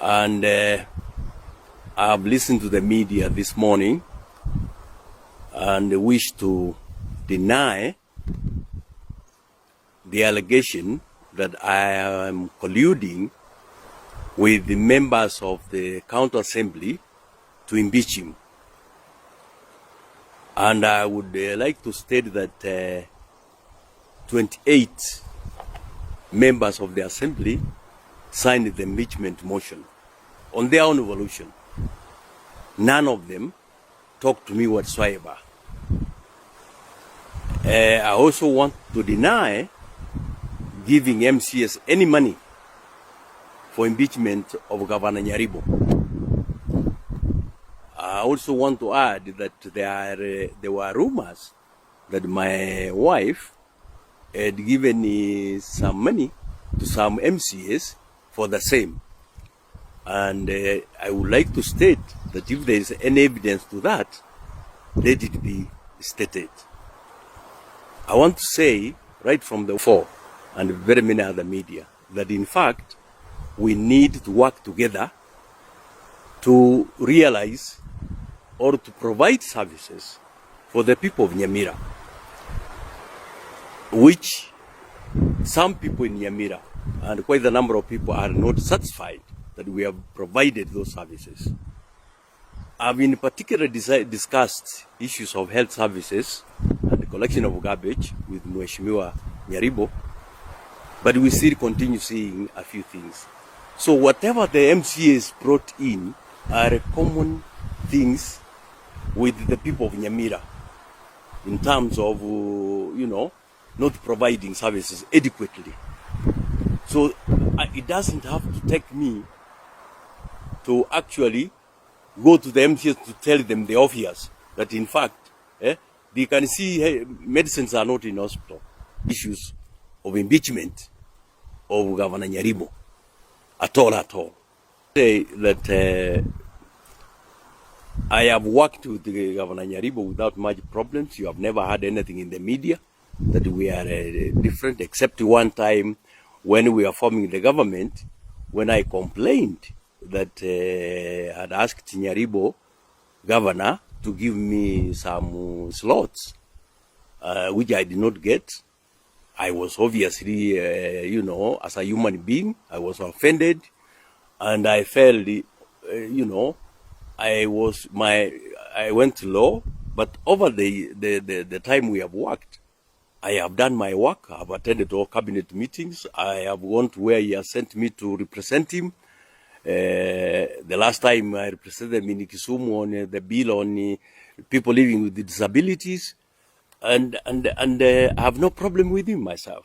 And I've listened to the media this morning and wish to deny the allegation that I am colluding with the members of the County Assembly to impeach him. And I would like to state that 28 members of the Assembly signed the impeachment motion on their own evolution. None of them talked to me whatsoever. I also want to deny giving MCS any money for impeachment of Governor Nyaribo. I also want to add that there were rumors that my wife had given some money to some MCS for the same. And I would like to state that if there is any evidence to that, let it be stated. I want to say right from the fore and very many other media that in fact we need to work together to realize or to provide services for the people of Nyamira, which some people in Nyamira and quite a number of people are not satisfied that we have provided those services. I've in particular discussed issues of health services and the collection of garbage with Mheshimiwa Nyaribo, but we still continue seeing a few things. So whatever the MCAs brought in are common things with the people of Nyamira in terms of, not providing services adequately. So it doesn't have to take me to actually go to the MCAs to tell them the obvious, that in fact, they can see medicines are not in hospital. Issues of impeachment of Governor Nyaribo at all. Say that I have worked with the Governor Nyaribo without much problems. You have never heard anything in the media that we are different, except one time when we are forming the government, when I complained that I had asked Nyaribo, governor, to give me some slots, which I did not get. I was obviously, as a human being, I was offended, and I felt, I went to law, but over the time we have worked, I have done my work. I have attended all cabinet meetings. I have gone to where he has sent me to represent him. The last time I represented him in Kisumu on the bill on people living with disabilities, and I have no problem with him myself.